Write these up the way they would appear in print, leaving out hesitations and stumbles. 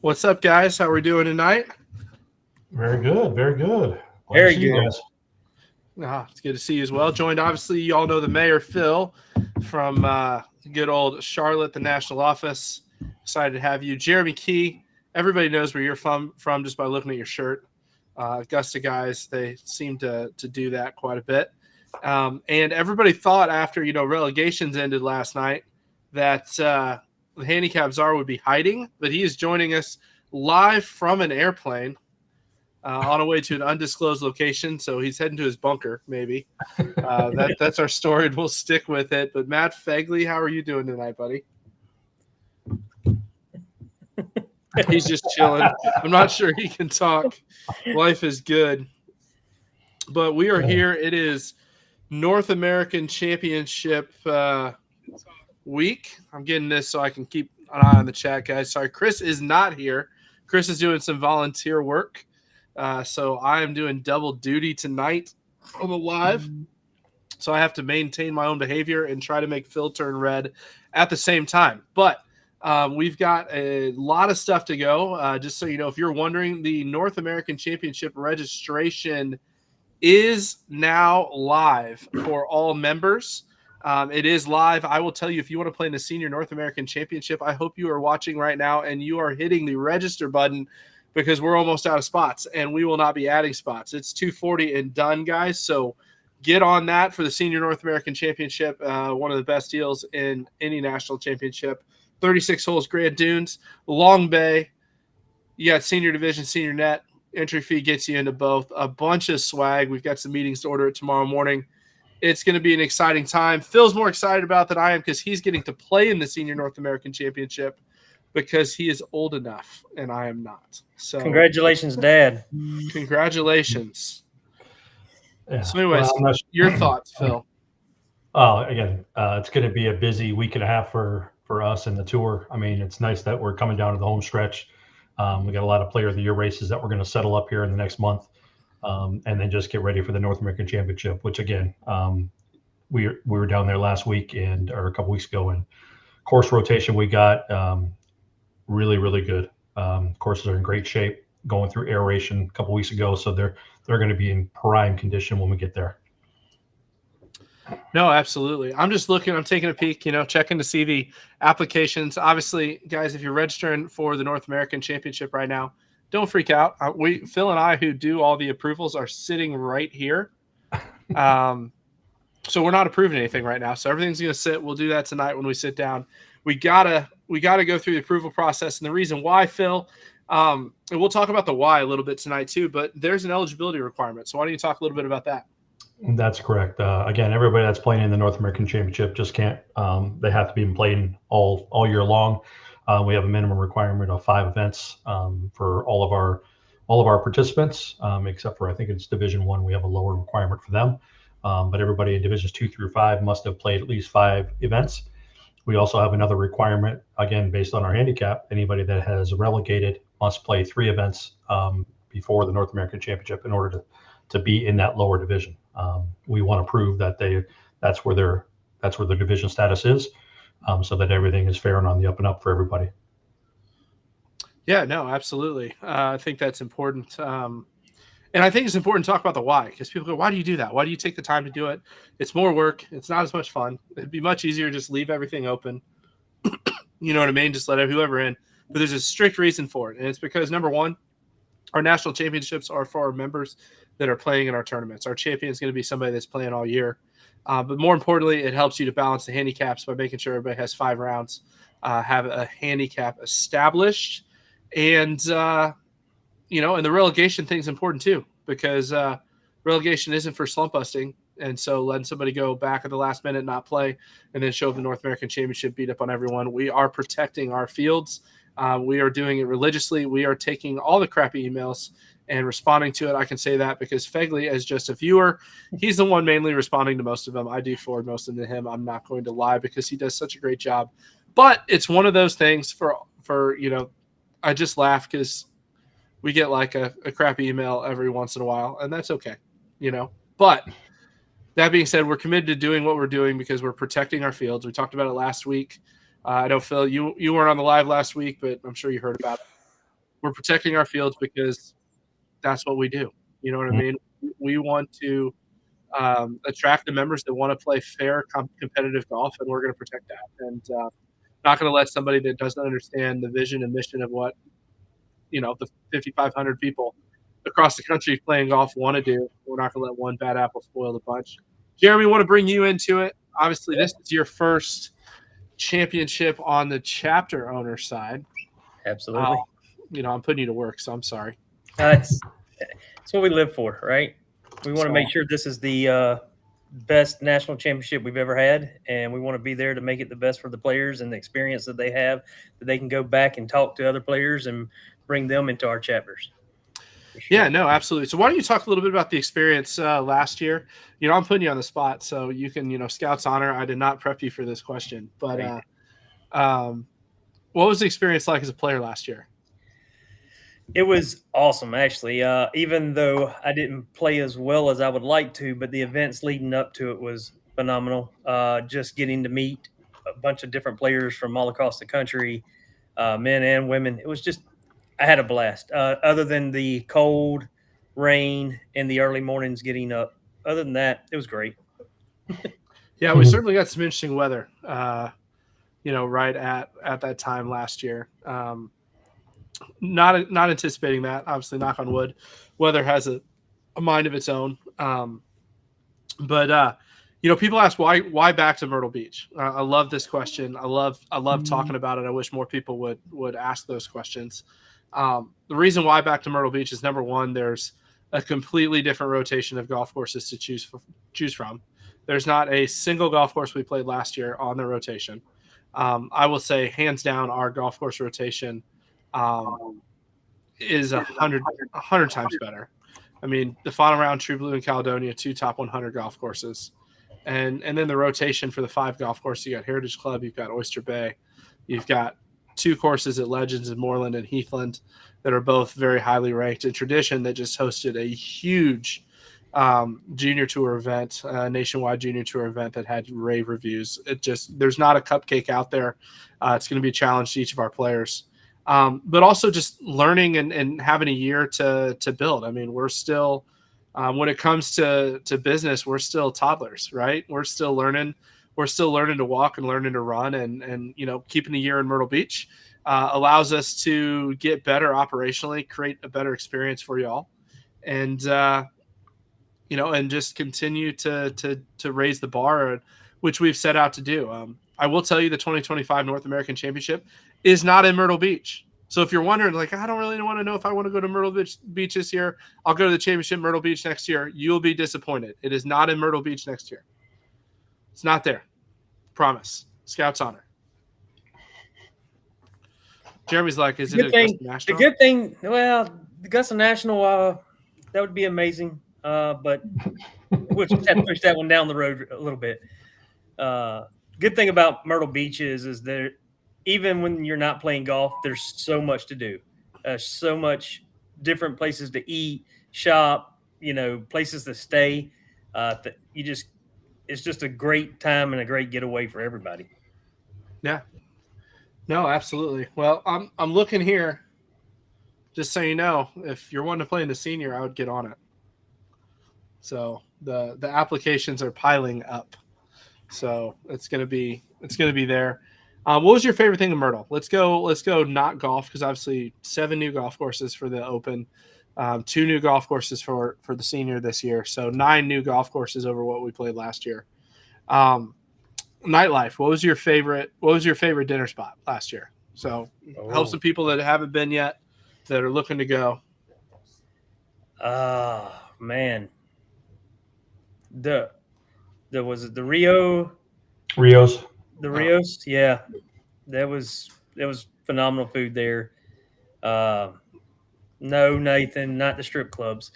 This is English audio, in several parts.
What's up, guys? How are we doing tonight? Very good. Very good. Glad to Very see you good. guys. It's good to see you as well. Joined, obviously, you all know the mayor, Phil, from good old Charlotte, the national office. Excited to have you. Jeremy Key, everybody knows where you're from just by looking at your shirt. Augusta guys, they seem to do that quite a bit. And everybody thought after, relegations ended last night that the handicap czar would be hiding, but he is joining us live from an airplane. On a way to an undisclosed location, so he's heading to his bunker, maybe. That's our story, and we'll stick with it. But Matt Fegley, how are you doing tonight, buddy? He's just chilling. I'm not sure he can talk. Life is good. But we are here. It is North American Championship week. I'm getting this so I can keep an eye on the chat, guys. Sorry, Chris is not here. Chris is doing some volunteer work. So I am doing double duty tonight on the live. So I have to maintain my own behavior and try to make Phil turn red at the same time. But we've got a lot of stuff to go. Just so you know, if you're wondering, the North American Championship registration is now live for all members. It is live. I will tell you, if you want to play in the Senior North American Championship, I hope you are watching right now and you are hitting the register button, because we're almost out of spots and we will not be adding spots. It's 240 and done, guys. So get on that for the Senior North American Championship, one of the best deals in any national championship. 36 holes, Grand Dunes, Long Bay. You got Senior Division, Senior Net. Entry fee gets you into both. A bunch of swag. We've got some meetings to order it tomorrow morning. It's going to be an exciting time. Phil's more excited about than I am because he's getting to play in the Senior North American Championship, because he is old enough and I am not. So congratulations, Dad. Congratulations. Yeah. So anyways, your thoughts, Phil? Again, it's going to be a busy week and a half for us in the tour. I mean, it's nice that we're coming down to the home stretch. We got a lot of Player of the Year races that we're going to settle up here in the next month, and then just get ready for the North American Championship, which again, we were down there last week or a couple weeks ago, and course rotation we got really, really good. Courses are in great shape, going through aeration a couple weeks ago, so they're going to be in prime condition when we get there. No, absolutely. I'm just looking. I'm taking a peek, checking to see the applications. Obviously, guys, if you're registering for the North American Championship right now, don't freak out. Phil and I, who do all the approvals, are sitting right here. So we're not approving anything right now. So everything's going to sit. We'll do that tonight when we sit down. We gotta go through the approval process, and the reason why, Phil, and we'll talk about the why a little bit tonight too, but there's an eligibility requirement. So why don't you talk a little bit about that? That's correct. Again, everybody that's playing in the North American Championship just can't. They have to be playing all year long. We have a minimum requirement of 5 events for all of our participants, except for, I think it's Division 1. We have a lower requirement for them, but everybody in Divisions 2 through 5 must have played at least 5 events. We also have another requirement, again, based on our handicap. Anybody that has relegated must play 3 events before the North American Championship in order to be in that lower division. We want to prove that that's where their division status is, so that everything is fair and on the up and up for everybody. Yeah, no, absolutely. I think that's important. And I think it's important to talk about the why, because people go, why do you do that? Why do you take the time to do it? It's more work. It's not as much fun. It'd be much easier to just leave everything open. You know what I mean? Just let whoever in. But there's a strict reason for it. And it's because, number one, our national championships are for our members that are playing in our tournaments. Our champion is going to be somebody that's playing all year. But more importantly, it helps you to balance the handicaps by making sure everybody has 5 rounds, have a handicap established. And, and the relegation thing is important too, because relegation isn't for slump busting. And so letting somebody go back at the last minute, not play, and then show up the North American Championship, beat up on everyone. We are protecting our fields. We are doing it religiously. We are taking all the crappy emails and responding to it. I can say that because Fegley, as just a viewer, he's the one mainly responding to most of them. I do forward most of them to him. I'm not going to lie because he does such a great job. But it's one of those things for I just laugh because we get like a crappy email every once in a while, and that's okay, But that being said, we're committed to doing what we're doing because we're protecting our fields. We talked about it last week. I know, Phil, you weren't on the live last week, but I'm sure you heard about it. we're protecting our fields because that's what we do. You know what I mean? We want to attract the members that want to play fair, competitive golf, and we're going to protect that. And not going to let somebody that doesn't understand the vision and mission of what the 5,500 people across the country playing golf want to do. We're not going to let one bad apple spoil the bunch. Jeremy, want to bring you into it. Obviously, this is your first championship on the chapter owner side. Absolutely. I'm putting you to work, so I'm sorry. It's what we live for, right? We want to make sure this is the best national championship we've ever had, and we want to be there to make it the best for the players and the experience that they have, that they can go back and talk to other players and bring them into our chapters. Sure. Yeah, no, absolutely. So why don't you talk a little bit about the experience last year? I'm putting you on the spot, so you can, Scout's honor. I did not prep you for this question, but what was the experience like as a player last year? It was awesome, actually. Even though I didn't play as well as I would like to, but the events leading up to it was phenomenal. Just getting to meet a bunch of different players from all across the country, men and women. It was just, I had a blast. Other than the cold, rain, and the early mornings getting up. Other than that, it was great. Yeah, we certainly got some interesting weather, right at that time last year. Not anticipating that. Obviously, knock on wood, weather has a mind of its own. But people ask why back to Myrtle Beach. I love this question. I love talking about it. I wish more people would ask those questions. The reason why back to Myrtle Beach is, number one, there's a completely different rotation of golf courses to choose from. There's not a single golf course we played last year on the rotation. I will say, hands down, our golf course rotation is 100 times better. I mean, the final round, True Blue and Caledonia, 2 top 100 golf courses. And then the rotation for the 5 golf courses, you got Heritage Club, you've got Oyster Bay, you've got 2 courses at Legends in Moreland and Heathland that are both very highly ranked. And Tradition, that just hosted a huge junior tour event, nationwide junior tour event that had rave reviews. There's not a cupcake out there. It's going to be a challenge to each of our players. But also just learning and having a year to build. I mean, we're still, when it comes to business, we're still toddlers, right? We're still learning. We're still learning to walk and learning to run, and keeping a year in Myrtle Beach allows us to get better operationally, create a better experience for y'all, and and just continue to raise the bar, which we've set out to do. I will tell you, the 2025 North American Championship is not in Myrtle Beach. So if you're wondering, like, I don't really want to know if I want to go to Myrtle Beach this year, I'll go to the championship Myrtle Beach next year. You'll be disappointed. It is not in Myrtle Beach next year. It's not there. Promise. Scout's honor. Jeremy's like, is it Augusta National? The good thing, well, Augusta National, that would be amazing. But we'll just have to push that one down the road a little bit. Good thing about Myrtle Beach is there, even when you're not playing golf, there's so much to do. So much different places to eat, shop, places to stay. It's just a great time and a great getaway for everybody. Yeah. No, absolutely. Well, I'm looking here. Just so you know, if you're wanting to play in the senior, I would get on it. So the applications are piling up. So it's gonna be there. What was your favorite thing in Myrtle? Let's go not golf, because obviously 7 new golf courses for the Open, 2 new golf courses for the senior this year. So 9 new golf courses over what we played last year. Nightlife. What was your favorite dinner spot last year? So help some people that haven't been yet, that are looking to go. Man. Was it the Rios? The Rios, yeah. That was phenomenal food there. No, Nathan, not the strip clubs.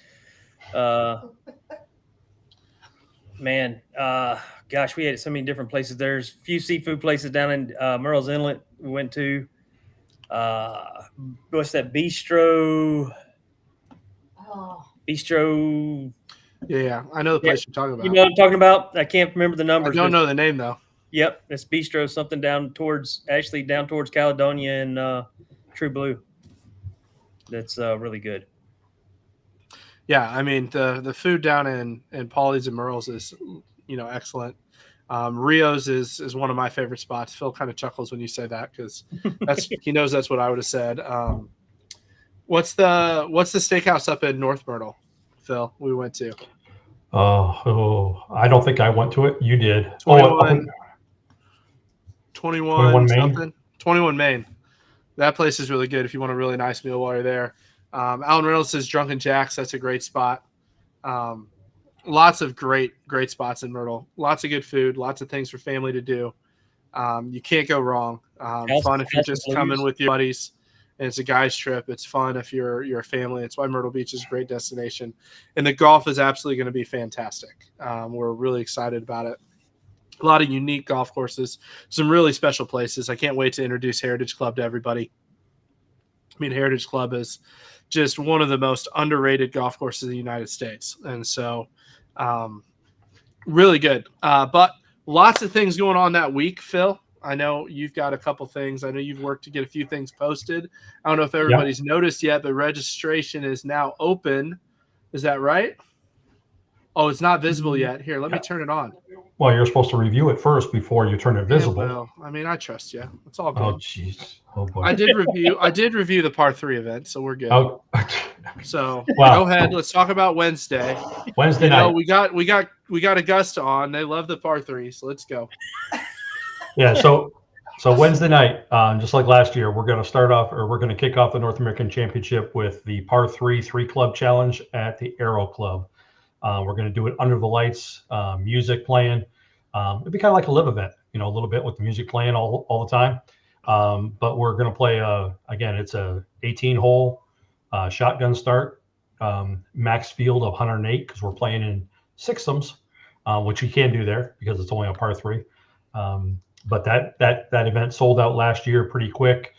Man, gosh, we had so many different places. There's a few seafood places down in Merle's Inlet we went to. What's that? Bistro. Yeah, I know the place you're talking about. You know what I'm talking about? I can't remember the numbers. I don't know the name, though. Yep, it's Bistro, something down towards Caledonia and True Blue. that's really good. Yeah, I mean the food down in Paulie's and Merle's is excellent. Rio's is one of my favorite spots. Phil kind of chuckles when you say that because he knows that's what I would have said. What's the steakhouse up in North Myrtle, Phil? We went to I don't think I went to it. You did. 21, 21 Main. something 21 Main. That place is really good if you want a really nice meal while you're there. Alan Reynolds says Drunken Jack's. That's a great spot. Lots of great spots in Myrtle. Lots of good food. Lots of things for family to do. You can't go wrong. Fun if you're just coming with your buddies, and it's a guy's trip. It's fun if you're a family. It's why Myrtle Beach is a great destination, and the golf is absolutely going to be fantastic. We're really excited about it. A lot of unique golf courses, some really special places. I can't wait to introduce Heritage Club to everybody. I mean, Heritage Club is just one of the most underrated golf courses in the United States. And so really good. But lots of things going on that week, Phil. I know you've got a couple things. I know you've worked to get a few things posted. I don't know if everybody's noticed yet, but registration is now open. Is that right? Oh, it's not visible yet. Here, let me turn it on. Well, you're supposed to review it first before you turn it visible. Yeah, well, I mean, I trust you. It's all good. Oh, jeez. Oh, boy. I did review the par 3 event, so we're good. Oh. So Wow. Go ahead. Let's talk about Wednesday. Wednesday night. We got Augusta on. They love the par 3, so let's go. Yeah. So Wednesday night, just like last year, we're going to kick off the North American Championship with the par 3 club challenge at the Aero Club. We're going to do it under the lights, music playing. It'd be kind of like a live event, a little bit with the music playing all the time. But we're going to play, again, it's a 18-hole shotgun start, max field of 108 because we're playing in sixths, which you can do there because it's only a par 3. But that event sold out last year pretty quick.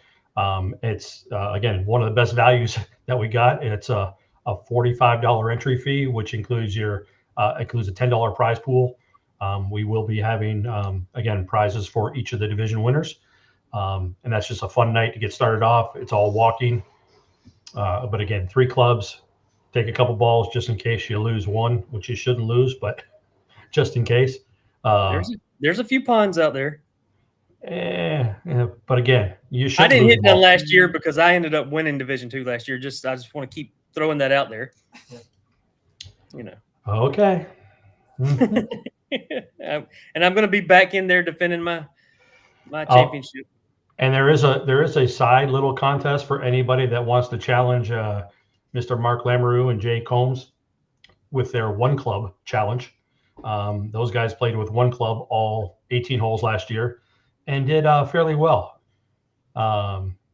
It's, again, one of the best values that we got. It's a $45 entry fee, which includes includes a $10 prize pool. We will be having, again, prizes for each of the division winners. And that's just a fun night to get started off. It's all walking. But again, 3 clubs, take a couple balls just in case you lose one, which you shouldn't lose, but just in case. There's a few ponds out there. But again, you should. I didn't hit none last year because I ended up winning Division 2 last year. I just want to keep throwing that out there. Okay. And I'm going to be back in there defending my championship. And there is a side little contest for anybody that wants to challenge Mr. Mark Lamoureux and Jay Combs with their 1 club challenge. Those guys played with 1 club all 18 holes last year and did fairly well.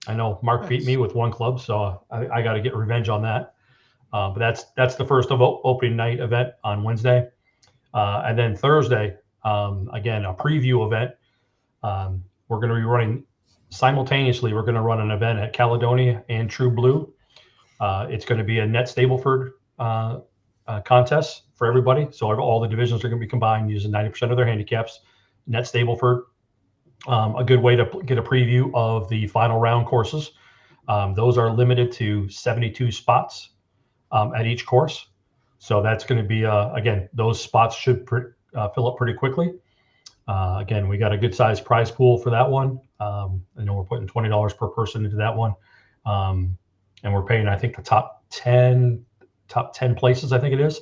I know Mark beat me with 1 club, so I got to get revenge on that. But that's the first opening night event on Wednesday. And then Thursday, again, a preview event. We're going to be running simultaneously. We're going to run an event at Caledonia and True Blue. It's going to be a net Stableford contest for everybody. So all the divisions are going to be combined using 90% of their handicaps. Net Stableford, a good way to get a preview of the final round courses. Those are limited to 72 spots at each course. So that's going to be, again, those spots should fill up pretty quickly. Again, we got a good sized prize pool for that one. I know we're putting $20 per person into that one. And we're paying, I think, the top 10 places, I think it is,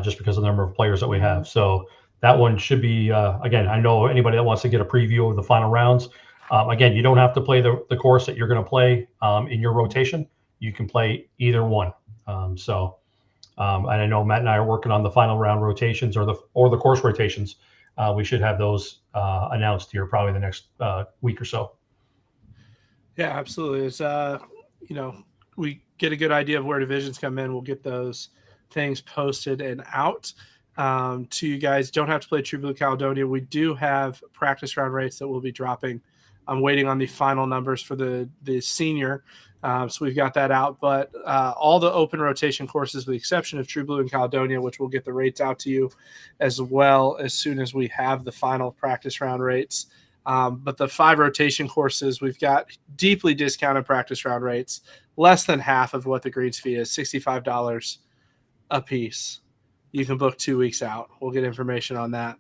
just because of the number of players that we have. So that one should be, again, I know anybody that wants to get a preview of the final rounds. Again, you don't have to play the course that you're going to play in your rotation. You can play either one. And I know Matt and I are working on the final round rotations or the course rotations. We should have those announced here probably the next week or so. Yeah, absolutely. It's we get a good idea of where divisions come in. We'll get those things posted and out to you guys. Don't have to play True Blue Caledonia. We do have practice round rates that will be dropping. I'm waiting on the final numbers for the senior. So we've got that out, but all the open rotation courses, with the exception of True Blue and Caledonia, which we'll get the rates out to you as well as soon as we have the final practice round rates. But the 5 rotation courses, we've got deeply discounted practice round rates, less than half of what the greens fee is, $65 a piece. You can book 2 weeks out. We'll get information on that.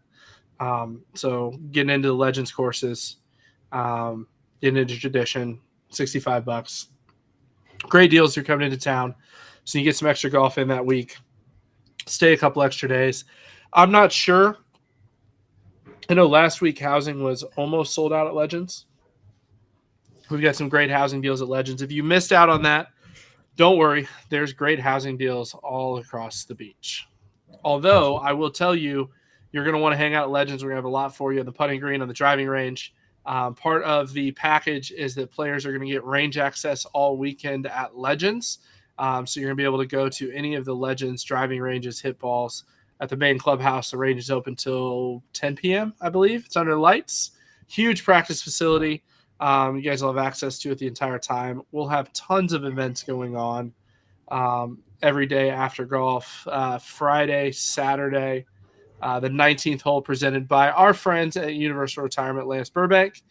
So getting into the Legends courses, getting into Tradition, $65. Great deals if you're coming into town. So you get some extra golf in that week. Stay a couple extra days. I'm not sure. I know last week housing was almost sold out at Legends. We've got some great housing deals at Legends. If you missed out on that, don't worry. There's great housing deals all across the beach. Although I will tell you, you're going to want to hang out at Legends. We're going to have a lot for you on the putting green, on the driving range. Part of the package is that players are going to get range access all weekend at Legends. So you're going to be able to go to any of the Legends driving ranges, hit balls at the main clubhouse. The range is open till 10 p.m., I believe. It's under lights. Huge practice facility. You guys will have access to it the entire time. We'll have tons of events going on every day after golf. Friday, Saturday, the 19th hole presented by our friends at Universal Retirement, Lance Burbank.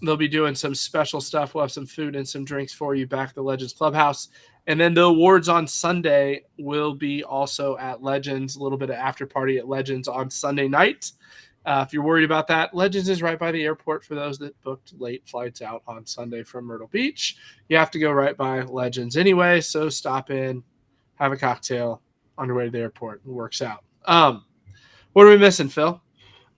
They'll be doing some special stuff. We'll have some food and some drinks for you back at the Legends Clubhouse. And then the awards on Sunday will be also at Legends, a little bit of after party at Legends on Sunday night. If you're worried about that, Legends is right by the airport for those that booked late flights out on Sunday from Myrtle Beach. You have to go right by Legends anyway, so stop in, have a cocktail on your way to the airport. It works out. What are we missing, Phil?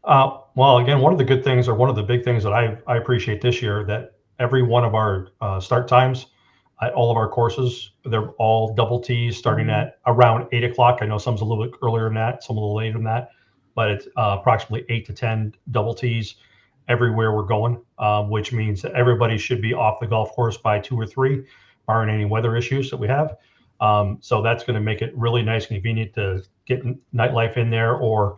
Well, again, one of the good things, or one of the big things that I appreciate this year, that every one of our start times at all of our courses, they're all double tees starting at around 8 o'clock. I know some's a little bit earlier than that, some a little later than that, but it's approximately 8 to 10 double tees everywhere we're going, which means that everybody should be off the golf course by 2 or 3, barring any weather issues that we have. So that's going to make it really nice and convenient to get nightlife in there or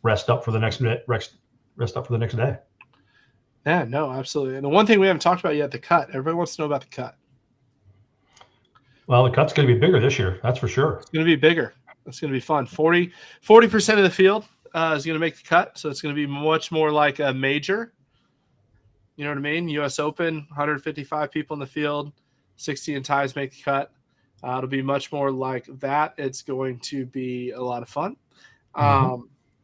rest up for the next day. Yeah, no, absolutely. And the one thing we haven't talked about yet, the cut. Everybody wants to know about the cut. Well, the cut's going to be bigger this year. That's for sure. It's going to be bigger. It's going to be fun. 40% of the field is going to make the cut. So it's going to be much more like a major. You know what I mean? U.S. Open, 155 people in the field, 16 ties make the cut. It'll be much more like that. It's going to be a lot of fun.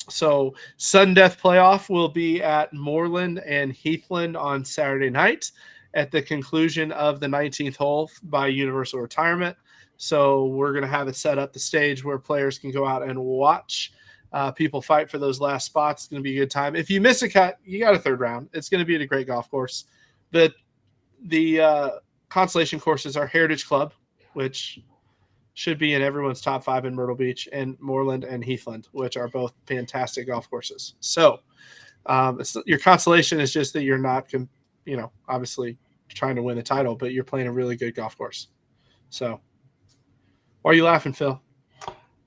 So Sudden Death Playoff will be at Moreland and Heathland on Saturday night at the conclusion of the 19th hole by Universal Retirement. So we're going to have it set up the stage where players can go out and watch people fight for those last spots. It's going to be a good time. If you miss a cut, you got a third round. It's going to be at a great golf course. The consolation courses are Heritage Club, which should be in everyone's top 5 in Myrtle Beach, and Moreland and Heathland, which are both fantastic golf courses. So your consolation is just that you're not, obviously trying to win the title, but you're playing a really good golf course. So why are you laughing, Phil?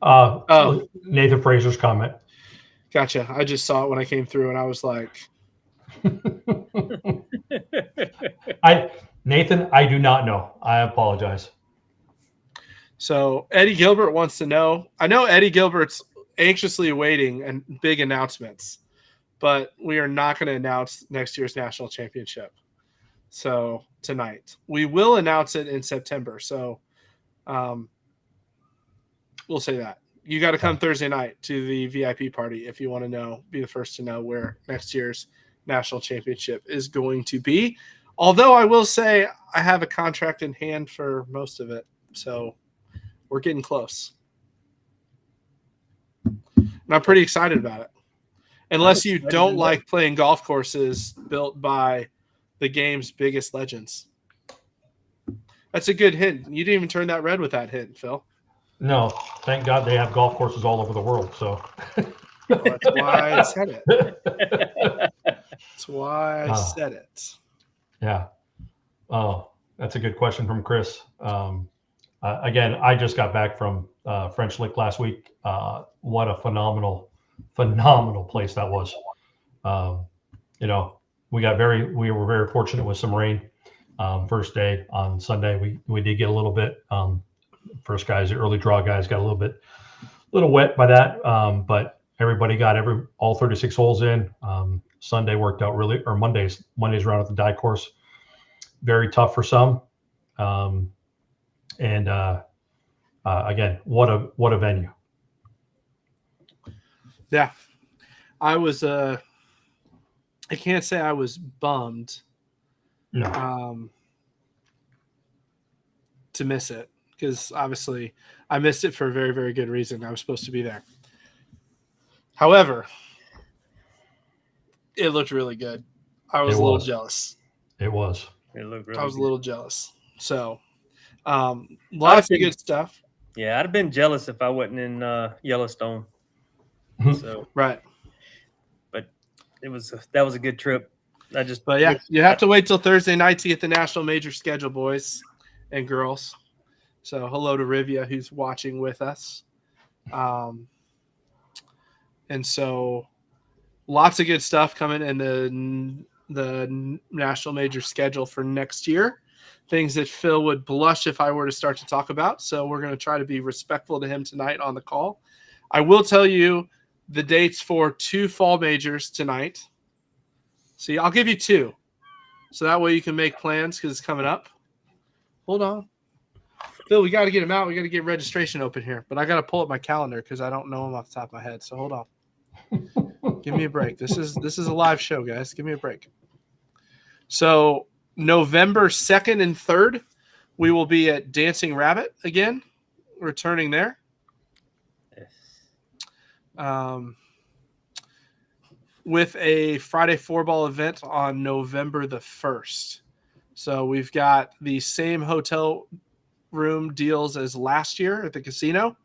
Nathan Fraser's comment. Gotcha. I just saw it when I came through, and I was like, Nathan, I do not know. I apologize. So Eddie Gilbert wants to know. I know Eddie Gilbert's anxiously awaiting and big announcements, but we are not going to announce next year's national championship. So tonight we will announce it in September. So we'll say that you got to come Thursday night to the VIP party if you want to be the first to know where next year's national championship is going to be. Although I will say I have a contract in hand for most of it. So we're getting close. And I'm pretty excited about it. Unless you don't like playing golf courses built by the game's biggest legends. That's a good hint. You didn't even turn that red with that hint, Phil. No, thank God they have golf courses all over the world. So well, that's why I said it. That's why I said it. Yeah. Oh, that's a good question from Chris. Again, I just got back from French Lick last week. What a phenomenal place that was. We were very fortunate with some rain. First day on Sunday, we did get a little bit. First guys, the early draw guys, got a little wet by that. But everybody got all 36 holes in. Sunday worked out or Mondays around at the die course, very tough for some. And again, what a venue. Yeah, I was. I can't say I was bummed. No. To miss it, because obviously I missed it for a very, very good reason. I was supposed to be there. However, it looked really good. I was a little jealous. It was. It looked really I was good. a little jealous. So, lots of good stuff. Yeah, I'd have been jealous if I wasn't in Yellowstone. So right. But that was a good trip. But yeah, you have to wait till Thursday night to get the national major schedule, boys and girls. So hello to Rivia, who's watching with us. And so lots of good stuff coming in the national major schedule for next year. Things that Phil would blush if I were to start to talk about. So we're going to try to be respectful to him tonight on the call. I will tell you the dates for 2 fall majors tonight. See, I'll give you 2. So that way you can make plans because it's coming up. Hold on. Phil, we got to get him out. We got to get registration open here. But I got to pull up my calendar because I don't know him off the top of my head. So hold on. Give me a break. This is a live show, guys. Give me a break. So November 2nd and 3rd, we will be at Dancing Rabbit again, returning there. With a Friday 4-ball event on November the 1st. So we've got the same hotel room deals as last year at the casino,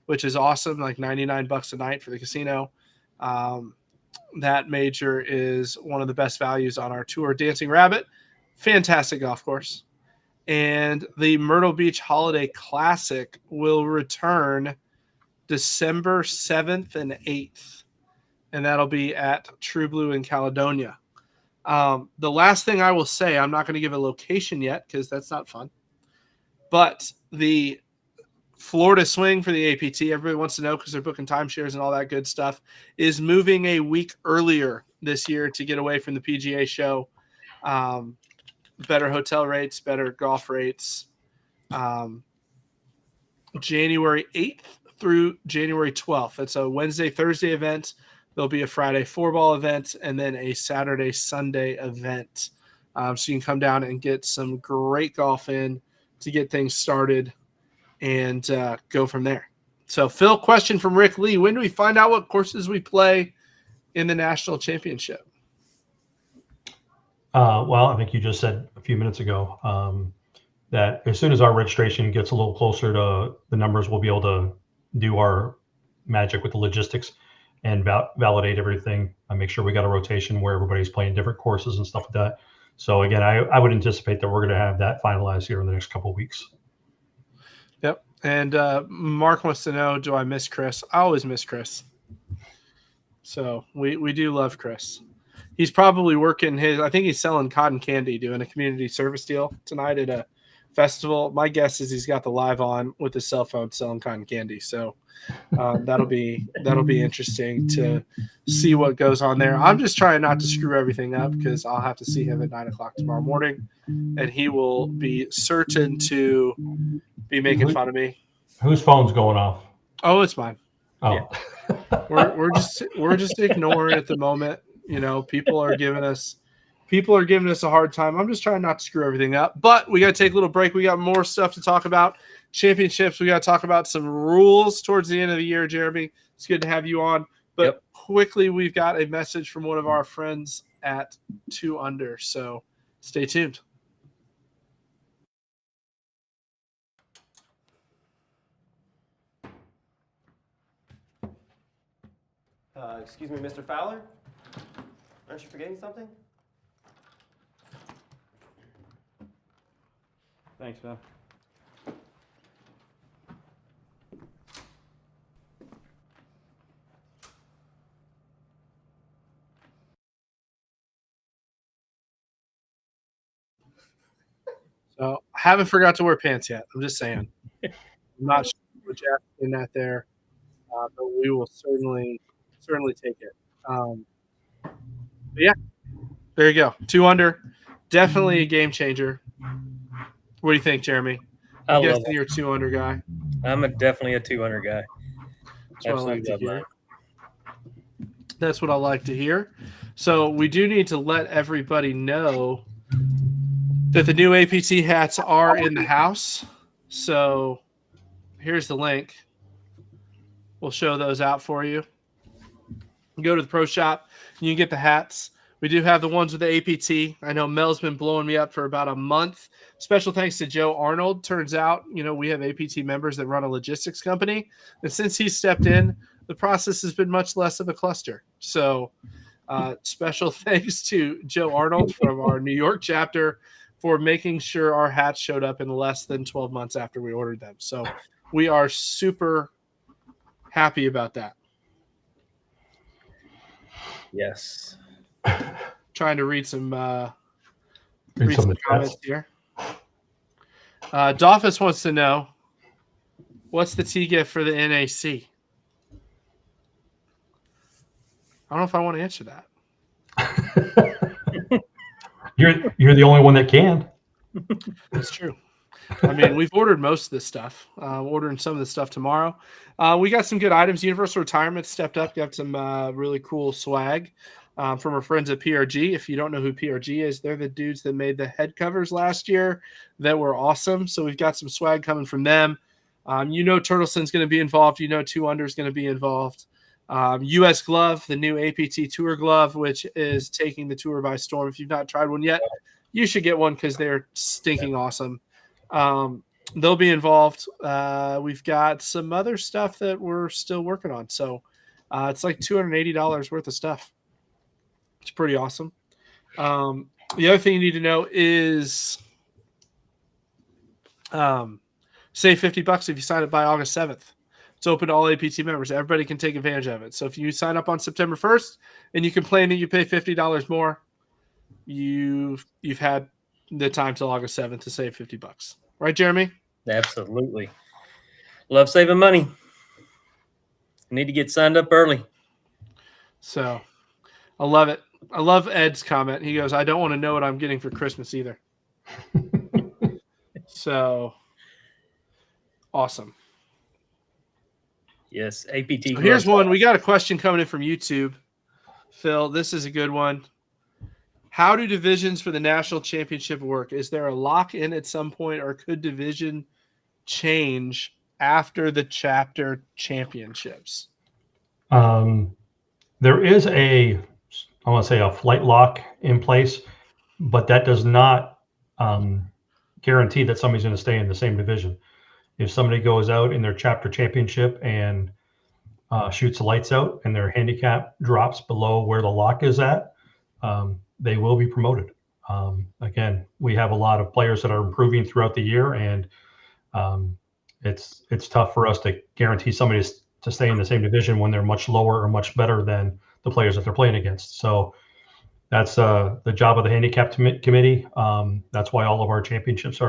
which is awesome, like $99 a night for the casino. That major is one of the best values on our tour. Dancing Rabbit, fantastic golf course. And the Myrtle Beach Holiday Classic will return December 7th and 8th. And that'll be at True Blue in Caledonia. The last thing I will say, I'm not going to give a location yet because that's not fun. But the Florida Swing for the APT, everybody wants to know because they're booking timeshares and all that good stuff, is moving a week earlier this year to get away from the PGA show. Better hotel rates, better golf rates. January 8th through January 12th. It's a Wednesday, Thursday event. There'll be a Friday 4-ball event and then a Saturday, Sunday event. So you can come down and get some great golf in to get things started and go from there. So, Phil, question from Rick Lee. When do we find out what courses we play in the national championship? Well, I think you just said a few minutes ago that as soon as our registration gets a little closer to the numbers, we'll be able to do our magic with the logistics and validate everything and make sure we got a rotation where everybody's playing different courses and stuff like that. So again, I would anticipate that we're going to have that finalized here in the next couple of weeks. Yep. And Mark wants to know, do I miss Chris? I always miss Chris. So we do love Chris. He's probably working I think he's selling cotton candy, doing a community service deal tonight at a festival. My guess is he's got the live on with his cell phone selling cotton candy. So that'll be interesting to see what goes on there. I'm just trying not to screw everything up because I'll have to see him at 9:00 tomorrow morning, and he will be certain to be making fun of me. Whose phone's going off? Oh, it's mine. Oh, yeah. we're just ignoring at the moment. You know, people are giving us a hard time. I'm just trying not to screw everything up. But we got to take a little break. We got more stuff to talk about. Championships. We got to talk about some rules towards the end of the year, Jeremy. It's good to have you on. But quickly, we've got a message from one of our friends at 2 Under. So stay tuned. Excuse me, Mr. Fowler? Aren't you forgetting something? Thanks, man. So I haven't forgot to wear pants yet. I'm just saying. I'm not sure what you're asking that there, but we will certainly take it. Yeah, there you go. 2 under, definitely a game changer. What do you think, Jeremy? I I'm love guessing it. you're a 2 under guy. I'm definitely a 200 guy. That's what I like Absolutely to love hear. mine. That's what I like to hear. So we do need to let everybody know that the new APT hats are in the house. So here's the link. We'll show those out for you. Go to the pro shop. You can get the hats. We do have the ones with the APT. I know Mel's been blowing me up for about a month. Special thanks to Joe Arnold. Turns out, we have APT members that run a logistics company. And since he stepped in, the process has been much less of a cluster. So special thanks to Joe Arnold from our New York chapter for making sure our hats showed up in less than 12 months after we ordered them. So we are super happy about that. Yes. Trying to read some Read some of the comments chats. here. Dolphus wants to know, what's the T gift for the NAC? I don't know if I want to answer that. You're the only one that can. That's true. I mean, we've ordered most of this stuff. Ordering some of the stuff tomorrow. We got some good items. Universal Retirement stepped up. Got some really cool swag from our friends at PRG. If you don't know who PRG is, they're the dudes that made the head covers last year that were awesome. So we've got some swag coming from them. Turtleson's going to be involved. 2 Under is going to be involved. US Glove, the new APT Tour glove, which is taking the tour by storm. If you've not tried one yet, you should get one because they're stinking awesome. They'll be involved. We've got some other stuff that we're still working on. So it's like $280 worth of stuff. It's pretty awesome. The other thing you need to know is save $50 if you sign up by August 7th. It's open to all APT members. Everybody can take advantage of it. So if you sign up on September 1st and you complain that you pay $50 more, you've had the time till August 7th to save $50. Right, Jeremy? Absolutely. Love saving money. Need to get signed up early. So I love it. I love Ed's comment. He goes, I don't want to know what I'm getting for Christmas either. So awesome. Yes, APT. So here's one. We got a question coming in from YouTube. Phil, this is a good one. How do divisions for the national championship work? Is there a lock in at some point, or could division change after the chapter championships? There is I want to say a flight lock in place, but that does not guarantee that somebody's going to stay in the same division. If somebody goes out in their chapter championship and shoots the lights out and their handicap drops below where the lock is at, they will be promoted. Again, we have a lot of players that are improving throughout the year, and it's tough for us to guarantee somebody to stay in the same division when they're much lower or much better than the players that they're playing against. So that's the job of the handicap committee. That's why all of our championships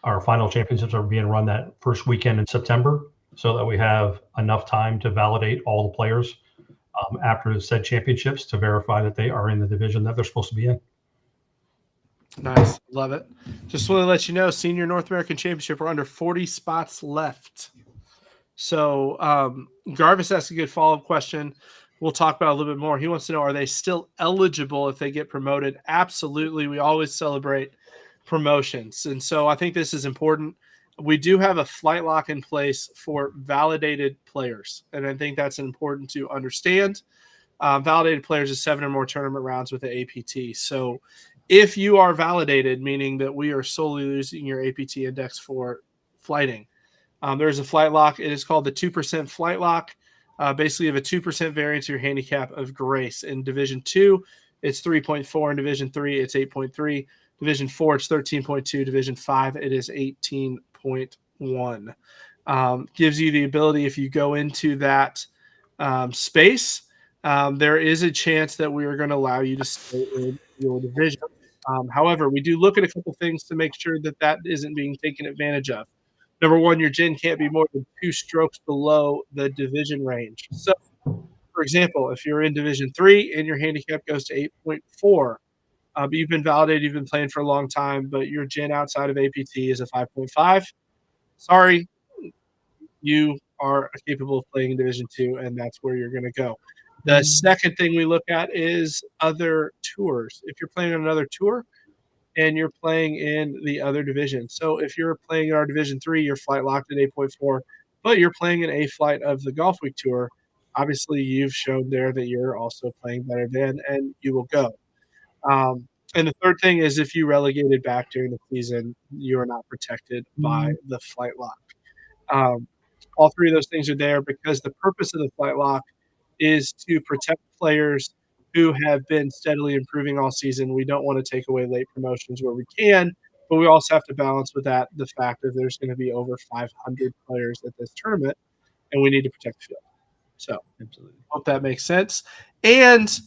our final championships are being run that first weekend in September, so that we have enough time to validate all the players after said championships to verify that they are in the division that they're supposed to be in. Nice. Love it. Just want to let you know, Senior North American Championship, we're under 40 spots left. So Garvis asked a good follow-up question. We'll talk about it a little bit more. He wants to know, are they still eligible if they get promoted? Absolutely. We always celebrate promotions. And so I think this is important. We do have a flight lock in place for validated players. And I think that's important to understand. Validated players is 7 or more tournament rounds with the APT. So if you are validated, meaning that we are solely using your APT index for flighting, there's a flight lock. It is called the 2% flight lock. Basically, you have a 2% variance to your handicap of grace. In Division 2, it's 3.4. In Division 3, it's 8.3. Division 4, it's 13.2. Division 5, it is 18.1. Gives you the ability, if you go into that space, there is a chance that we are going to allow you to stay in your division. However, we do look at a couple things to make sure that that isn't being taken advantage of. Number one, your gin can't be more than 2 strokes below the division range. So For example, if you're in Division 3 and your handicap goes to 8.4, but you've been validated, you've been playing for a long time, but your gen outside of APT is a 5.5, sorry, you are capable of playing in Division 2, and that's where you're going to go. The second thing we look at is other tours. If you're playing on another tour and you're playing in the other division. So if you're playing in our Division 3, you're flight locked at 8.4, but you're playing an A flight of the Golf Week Tour, obviously you've shown there that you're also playing better than, and you will go. And the third thing is if you relegated back during the season, you are not protected by the flight lock. All three of those things are there because the purpose of the flight lock is to protect players who have been steadily improving all season. We don't want to take away late promotions where we can, but we also have to balance with that the fact that there's going to be over 500 players at this tournament, and we need to protect the field. So, Absolutely. hope that makes sense. And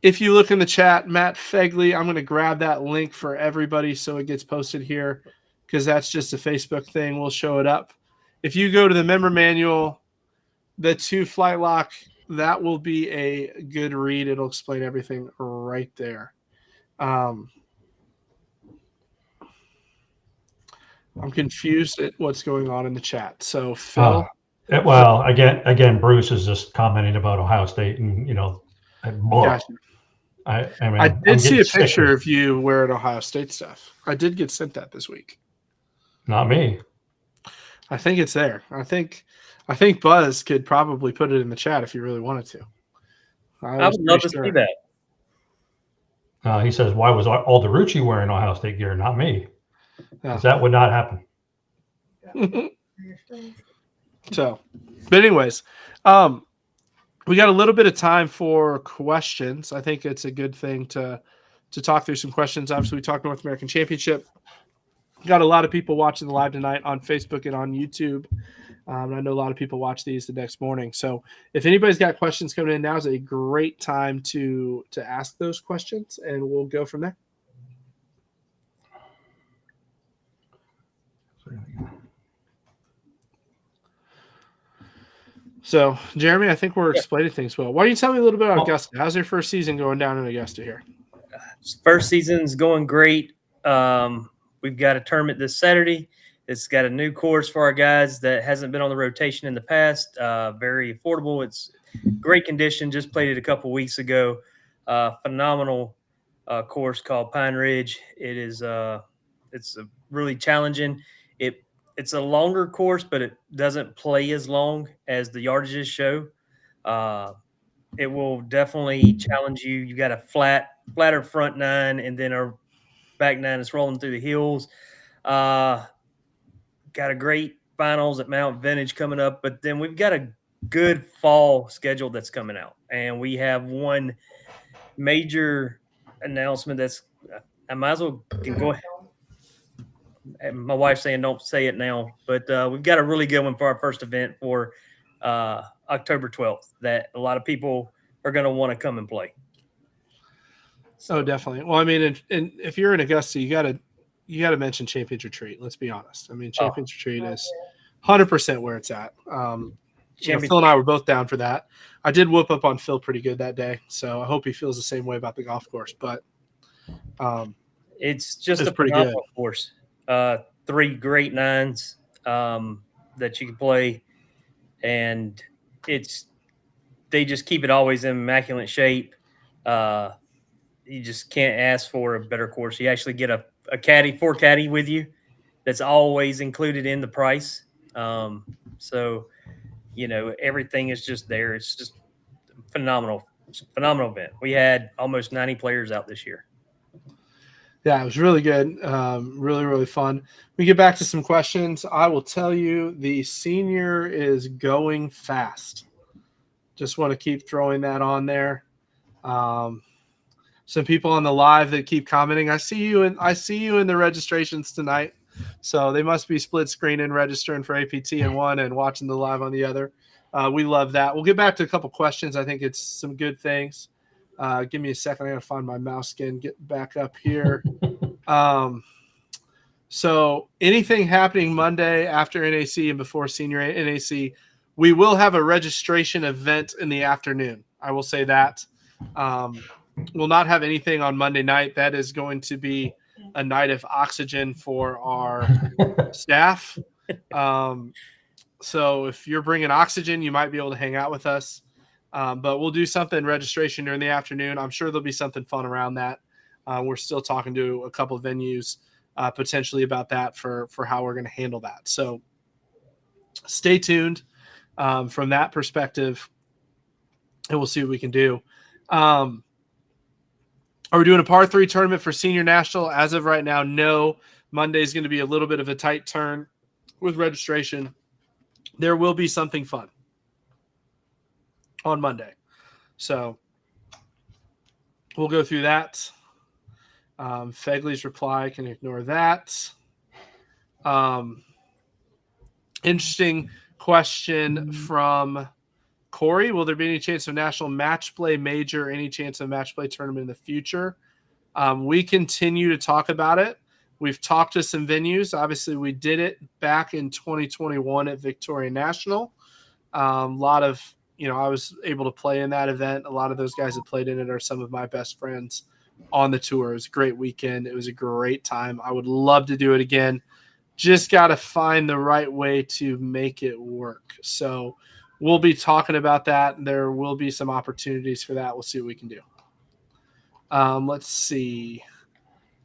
if you look in the chat, Matt Fegley, I'm going to grab that link for everybody so it gets posted here because that's just a Facebook thing. We'll show it up. If you go to the member manual, the 2 flight lock, that will be a good read. It'll explain everything right there. I'm confused at what's going on in the chat. So, Phil. Well, again, Bruce is just commenting about Ohio State, and Gotcha. I I did see a picture of you wearing Ohio State stuff. I did get sent that this week. Not me. I think it's there. I think Buzz could probably put it in the chat if you really wanted to. I would love to see that. He says, "Why was Alderucci wearing Ohio State gear, not me?" Because that would not happen. So, but anyways, we got a little bit of time for questions. I think it's a good thing to talk through some questions. Obviously, we talked North American Championship. Got a lot of people watching the live tonight on Facebook and on YouTube. I know a lot of people watch these the next morning. So if anybody's got questions coming in, now is a great time to ask those questions, and we'll go from there. So, Jeremy, I think we're explaining things well. Why don't you tell me a little bit about Augusta? How's your first season going down in Augusta here? First season's going great. We've got a tournament this Saturday. It's got a new course for our guys that hasn't been on the rotation in the past. Very affordable. It's great condition. Just played it a couple weeks ago. Phenomenal course called Pine Ridge. It is it's really challenging. It's a longer course, but it doesn't play as long as the yardages show. It will definitely challenge you. You got a flatter front nine, and then a back nine that's rolling through the hills. Got a great finals at Mount Vintage coming up, but then we've got a good fall schedule that's coming out, and we have one major announcement that's I might as well can go ahead. My wife's saying don't say it now, but we've got a really good one for our first event for October 12th that a lot of people are going to want to come and play. So. Oh, definitely. Well, I mean, and if you're in Augusta, you got to mention Champions Retreat. Let's be honest. I mean, Champions Retreat is 100% where it's at. Phil and I were both down for that. I did whoop up on Phil pretty good that day, so I hope he feels the same way about the golf course. But it's just a pretty good course. 3 great nines that you can play, and they just keep it always in immaculate shape. You just can't ask for a better course. You actually get a caddy, 4 caddy with you. That's always included in the price. So, everything is just there. It's just phenomenal event. We had almost 90 players out this year. Yeah, it was really good. Really, really fun. We get back to some questions. I will tell you the senior is going fast. Just want to keep throwing that on there. Some people on the live that keep commenting. I see you in the registrations tonight. So they must be split screen and registering for APT in one and watching the live on the other. We love that. We'll get back to a couple questions. I think it's some good things. Give me a second. I got to find my mouse again. Get back up here. So anything happening Monday after NAC and before senior NAC, we will have a registration event in the afternoon. I will say that. We'll not have anything on Monday night. That is going to be a night of oxygen for our staff. So if you're bringing oxygen, you might be able to hang out with us. But we'll do something registration during the afternoon. I'm sure there'll be something fun around that. We're still talking to a couple of venues potentially about that for how we're going to handle that. So stay tuned from that perspective, and we'll see what we can do. Are we doing a par 3 tournament for senior national? As of right now, no. Monday is going to be a little bit of a tight turn with registration. There will be something fun on Monday. So we'll go through that. Fegley's reply, can ignore that. Interesting question from Corey. Will there be any chance of national match play major, any chance of match play tournament in the future? We continue to talk about it. We've talked to some venues. Obviously, we did it back in 2021 at Victoria National. A lot of, I was able to play in that event. A lot of those guys that played in it are some of my best friends on the tour. It was a great weekend. It was a great time. I would love to do it again. Just got to find the right way to make it work. So we'll be talking about that. There will be some opportunities for that. We'll see what we can do. Let's see.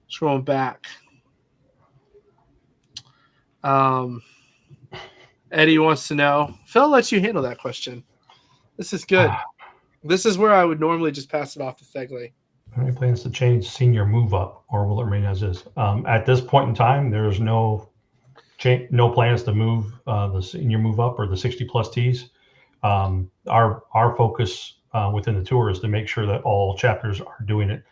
Scrolling back. Eddie wants to know. Phil, I'll let you handle that question. This is good. This is where I would normally just pass it off to Fegley. Any plans to change senior move up, or will it remain as is? At this point in time, there's no plans to move the senior move up or the 60+ tees. Our focus within the tour is to make sure that all chapters are doing it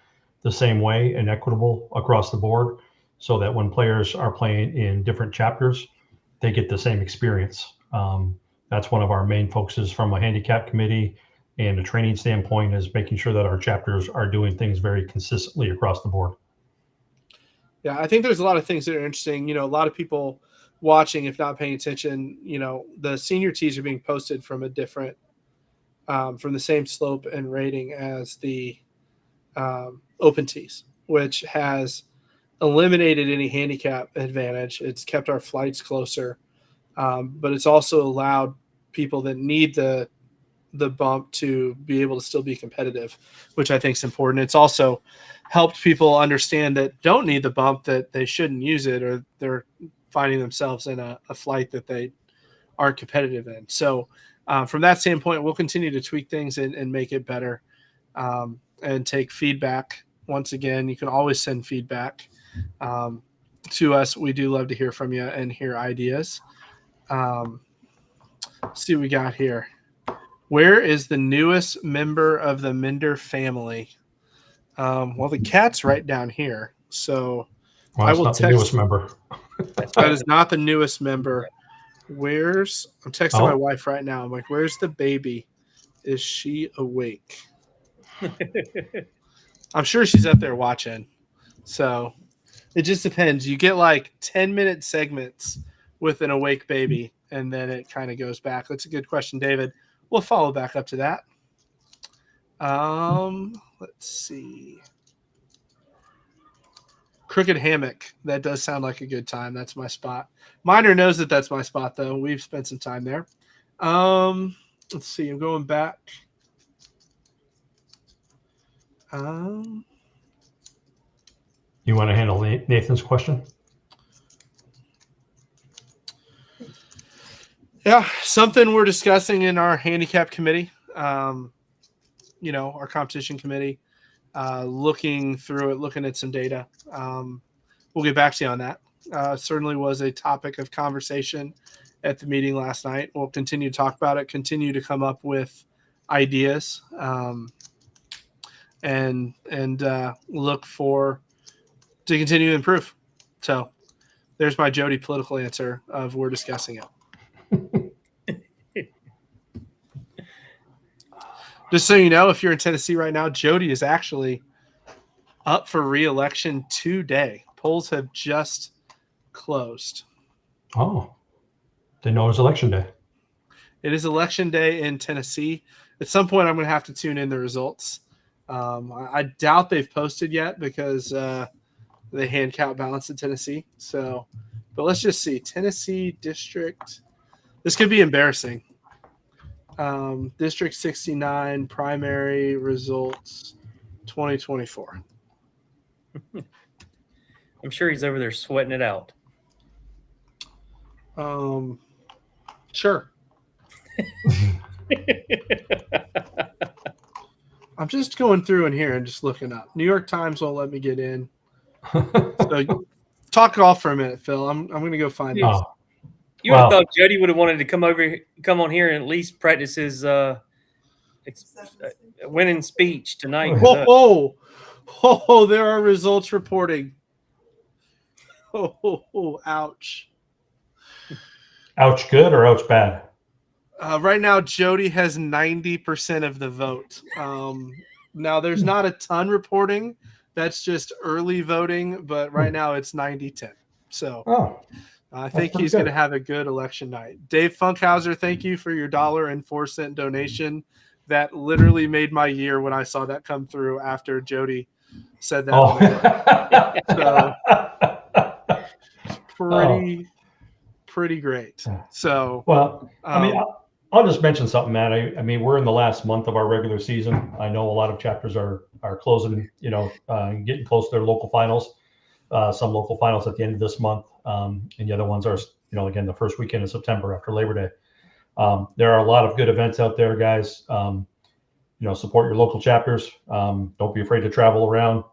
the same way and equitable across the board, so that when players are playing in different chapters, they get the same experience. That's one of our main focuses from a handicap committee and a training standpoint, is making sure that our chapters are doing things very consistently across the board. Yeah, I think there's a lot of things that are interesting. A lot of people watching, if not paying attention, the senior tees are being posted from a different, from the same slope and rating as the open tees, which has eliminated any handicap advantage. It's kept our flights closer, but it's also allowed people that need the bump to be able to still be competitive, which I think is important. It's also helped people understand that don't need the bump, that they shouldn't use it, or they're finding themselves in a flight that they aren't competitive in. So from that standpoint, we'll continue to tweak things and make it better, and take feedback. Once again, you can always send feedback to us. We do love to hear from you and hear ideas. Let's see what we got here. Where is the newest member of the Minder family? Well, the cat's right down here. So I will text the newest member. That is not the newest member. I'm texting my wife right now. I'm like, where's the baby? Is she awake? I'm sure she's up there watching. So it just depends. You get like 10-minute segments with an awake baby, and then it kind of goes back. That's a good question, David. We'll follow back up to that. Let's see. Crooked Hammock. That does sound like a good time. That's my spot. Miner knows that that's my spot, though. We've spent some time there. Let's see. I'm going back. You want to handle Nathan's question? Yeah, something we're discussing in our handicap committee, our competition committee, looking through it, looking at some data. We'll get back to you on that. Certainly was a topic of conversation at the meeting last night. We'll continue to talk about it, continue to come up with ideas, and look to continue to improve. So there's my Jody political answer of we're discussing it. Just so you know, if you're in Tennessee right now, Jody is actually up for re-election today. Polls have just closed. Oh, didn't know it was election day. It is election day in Tennessee. at some point I'm going to have to tune in the results. I doubt they've posted yet because they hand count balance in Tennessee. So, but let's just see. Tennessee district. This could be embarrassing. District 69 primary results 2024. I'm sure he's over there sweating it out. Sure. I'm just going through in here and just looking up. New York Times won't let me get in. So talk golf for a minute, Phil. I'm going to go find it. Oh, You would have thought Jody would have wanted to come on here and at least practice his winning speech tonight. Oh, there are results reporting. Oh, ouch. ouch good or ouch bad? Right now, Jody has 90% of the vote. Now, there's not a ton reporting. That's just early voting, but right now it's 90-10. So I think he's going to have a good election night. Dave Funkhauser, thank you for your $1.04 donation. That literally made my year when I saw that come through after Jody said that. So pretty great. So, well, I mean, I'll just mention something, Matt. I mean, we're in the last month of our regular season. I know a lot of chapters are closing, getting close to their local finals. Some local finals at the end of this month, and the other ones are, again, the first weekend of September after Labor Day. There are a lot of good events out there, guys. Support your local chapters. Don't be afraid to travel around.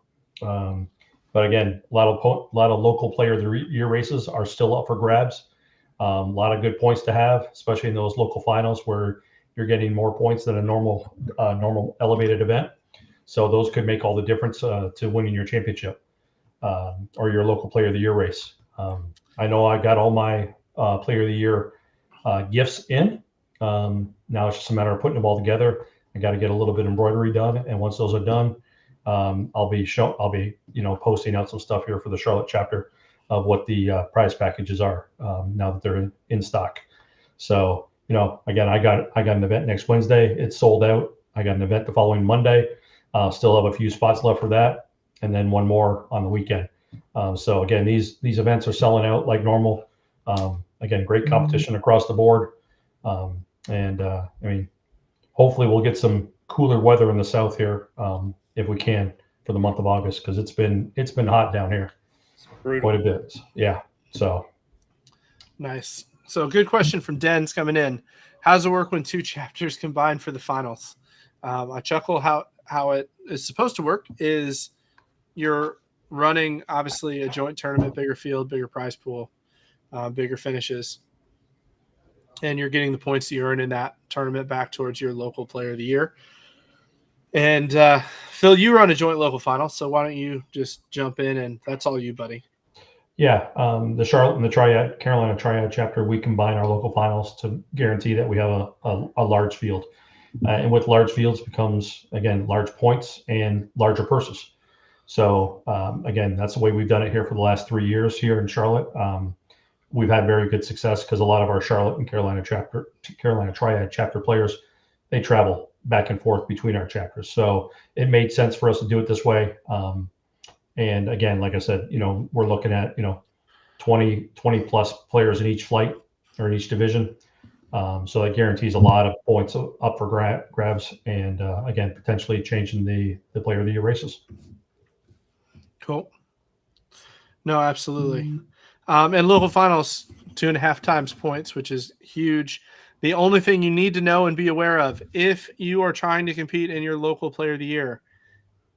But again, a lot of local player of the year races are still up for grabs. A lot of good points to have, especially in those local finals where you're getting more points than a normal elevated event. So those could make all the difference to winning your championship or your local player of the year race. I know I got all my player of the year gifts in. Now it's just a matter of putting them all together. I got to get a little bit of embroidery done, and once those are done, I'll be posting out some stuff here for the Charlotte chapter of what the prize packages are now that they're in stock. So again, I got an event next Wednesday. It's sold out. I got an event the following Monday. Still have a few spots left for that, and then one more on the weekend. So again, these events are selling out like normal. Again, great competition across the board. I mean, hopefully we'll get some cooler weather in the south here if we can for the month of August, because it's been hot down here quite a bit. Yeah. So nice. So good question from Den's coming in. How does it work when two chapters combine for the finals? I chuckle how it is supposed to work is you're running obviously a joint tournament, bigger field, bigger prize pool, bigger finishes, and you're getting the points that you earn in that tournament back towards your local player of the year. And Phil, you run a joint local final, so why don't you just jump in, and that's all you, buddy. Yeah, the Charlotte and the Carolina Triad chapter, we combine our local finals to guarantee that we have a large field. And with large fields becomes, again, large points and larger purses. So, again, that's the way we've done it here for the last 3 years here in Charlotte. We've had very good success because a lot of our Charlotte and Carolina Triad chapter players, they travel back and forth between our chapters. So it made sense for us to do it this way. And again, like I said, we're looking at, 20 plus players in each flight or in each division. So that guarantees a lot of points up for grabs and, again, potentially changing the player of the year races. Cool. No, absolutely. And local finals, 2.5 times points, which is huge. The only thing you need to know and be aware of, if you are trying to compete in your local player of the year,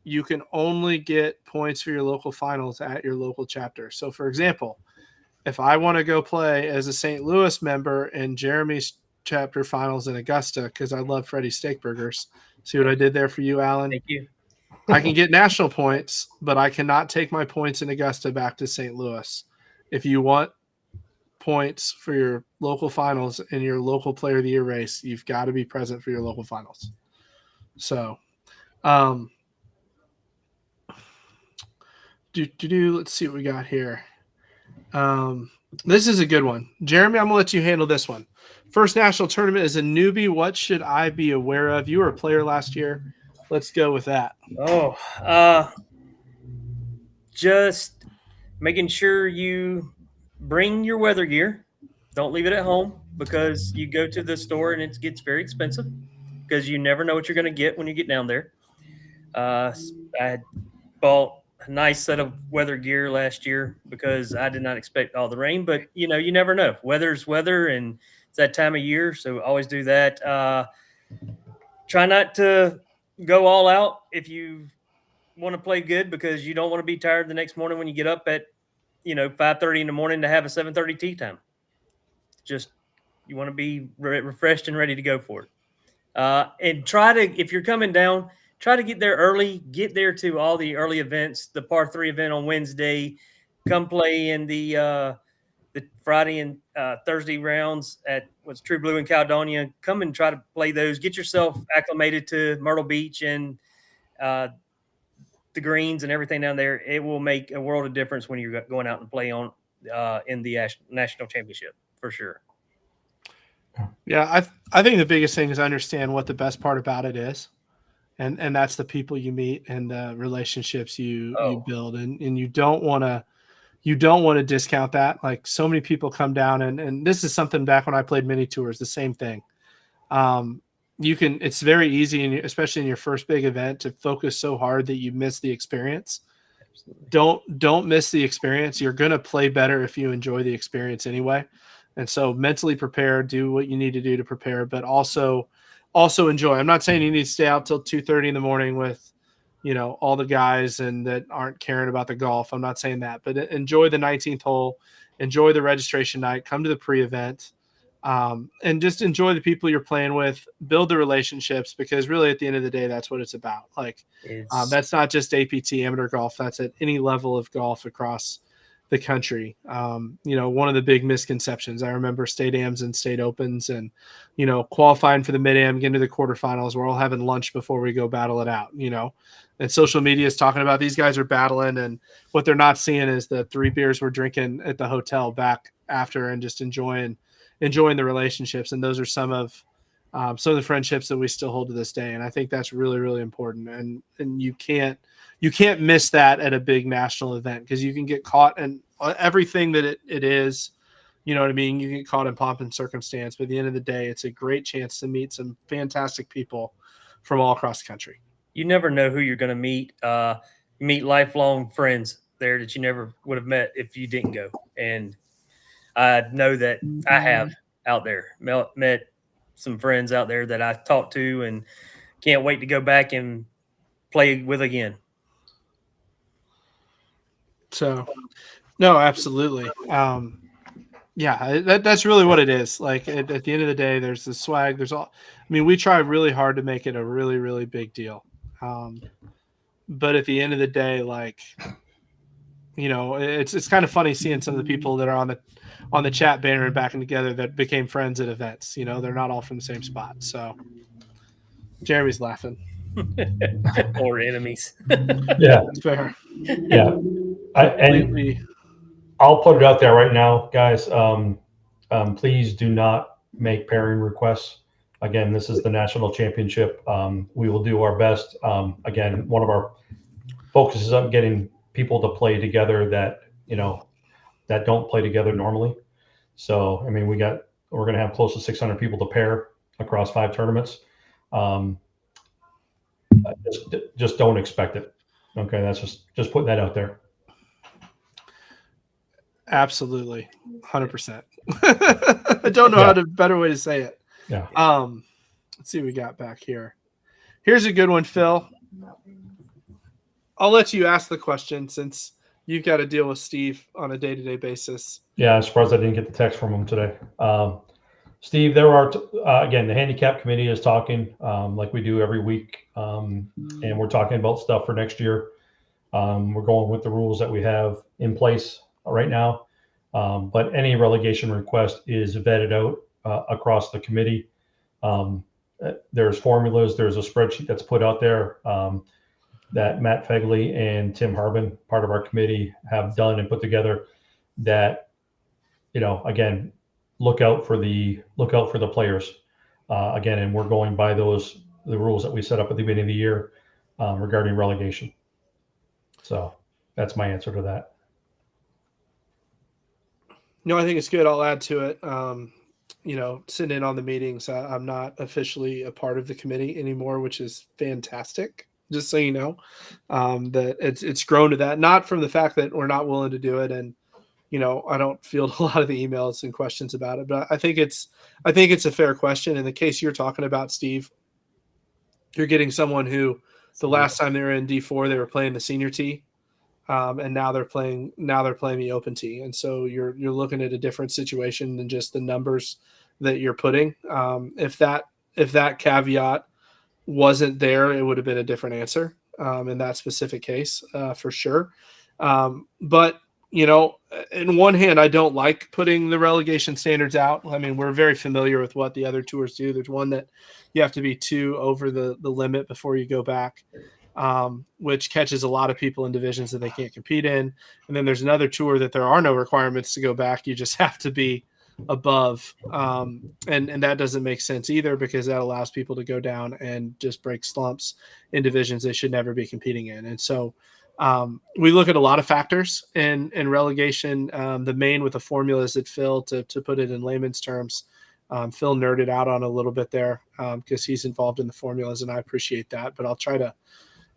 you can only get points for your local finals at your local chapter. So, for example, if I want to go play as a St. Louis member in Jeremy's chapter finals in Augusta, because I love Freddy's Steak Burgers, see what I did there for you, Alan? Thank you. I can get national points, but I cannot take my points in Augusta back to St. Louis. If you want points for your local finals in your local player of the year race, you've got to be present for your local finals. So, let's see what we got here. This is a good one. Jeremy, I'm going to let you handle this one. First national tournament as a newbie. What should I be aware of? You were a player last year. Let's go with that. Oh, just making sure you bring your weather gear. Don't leave it at home, because you go to the store and it gets very expensive, because you never know what you're going to get when you get down there. I had bought a nice set of weather gear last year because I did not expect all the rain, but you never know. Weather's weather, and it's that time of year, so always do that. Try not to go all out if you want to play good, because you don't want to be tired the next morning when you get up at 5:30 in the morning to have a 7:30 tea time. Just, you want to be refreshed and ready to go for it. And try to, if you're coming down, try to get there early. Get there to all the early events. The par 3 event on Wednesday. Come play in the Friday and Thursday rounds at what's True Blue in Caledonia. Come and try to play those. Get yourself acclimated to Myrtle Beach and the greens and everything down there. It will make a world of difference when you're going out and play on in the national championship, for sure. Yeah, I think the biggest thing is understand what the best part about it is, and that's the people you meet and the relationships you build, and you don't want to discount that. Like, so many people come down, and this is something back when I played mini tours, the same thing. It's very easy, especially in your first big event, to focus so hard that you miss the experience. Absolutely. Don't miss the experience. You're going to play better if you enjoy the experience anyway. And so mentally prepare, do what you need to do to prepare, but also enjoy. I'm not saying you need to stay out till 2:30 in the morning with, all the guys and that aren't caring about the golf. I'm not saying that, but enjoy the 19th hole, enjoy the registration night, come to the pre-event, and just enjoy the people you're playing with, build the relationships, because really at the end of the day, that's what it's about. Like, that's not just APT amateur golf. That's at any level of golf across the country. One of the big misconceptions, I remember state ams and state opens and, qualifying for the mid-am, getting to the quarterfinals, we're all having lunch before we go battle it out, and social media is talking about these guys are battling, and what they're not seeing is the 3 beers we're drinking at the hotel back after, and just enjoying the relationships. And those are some of the friendships that we still hold to this day. And I think that's really, really important. And you can't miss that at a big national event, because you can get caught in everything that it is, you know what I mean? You get caught in pomp and circumstance, but at the end of the day, it's a great chance to meet some fantastic people from all across the country. You never know who you're going to meet. You meet lifelong friends there that you never would have met if you didn't go. And I know that I have out there met some friends out there that I talked to and can't wait to go back and play with again. So, no, absolutely. That's really what it is. Like, at the end of the day, there's the swag. We try really hard to make it a really, really big deal. But at the end of the day, like, it's kind of funny seeing some of the people that are on the chat banner and backing together that became friends at events. They're not all from the same spot. So Jeremy's laughing. Or enemies. Yeah. That's fair. Yeah. I'll put it out there right now, guys. Please do not make pairing requests. Again, this is the national championship. We will do our best. Again, one of our focuses on getting people to play together that don't play together normally. So, we're going to have close to 600 people to pair across 5 tournaments. Just don't expect it. Okay, that's just putting that out there. Absolutely, 100%. I don't know how to better way to say it. Yeah. Let's see what we got back here. Here's a good one, Phil. I'll let you ask the question since you've got to deal with Steve on a day-to-day basis. Yeah, I'm surprised I didn't get the text from him today. Steve, there are, again, the handicap committee is talking like we do every week, and we're talking about stuff for next year. We're going with the rules that we have in place right now, but any relegation request is vetted out across the committee. There's formulas. There's a spreadsheet that's put out there that Matt Fegley and Tim Harbin, part of our committee, have done and put together. that, again, look out for the players. Again, and we're going by the rules that we set up at the beginning of the year regarding relegation. So that's my answer to that. No, I think it's good. I'll add to it. Sitting in on the meetings, I'm not officially a part of the committee anymore, which is fantastic. Just so you know, that it's grown to that. Not from the fact that we're not willing to do it, and I don't field a lot of the emails and questions about it. But I think it's a fair question. In the case you're talking about, Steve, you're getting someone who the last time they were in D4, they were playing the senior tee. And now they're playing the open tee, and so you're looking at a different situation than just the numbers that you're putting. If that caveat wasn't there, it would have been a different answer in that specific case for sure. But in one hand, I don't like putting the relegation standards out. I mean, we're very familiar with what the other tours do. There's one that you have to be 2 over the limit before you go back. Which catches a lot of people in divisions that they can't compete in. And then there's another tour that there are no requirements to go back. You just have to be above. And that doesn't make sense either, because that allows people to go down and just break slumps in divisions they should never be competing in. And so we look at a lot of factors in relegation. The main with the formulas that Phil, to put it in layman's terms, Phil nerded out on a little bit there because he's involved in the formulas, and I appreciate that. But I'll try to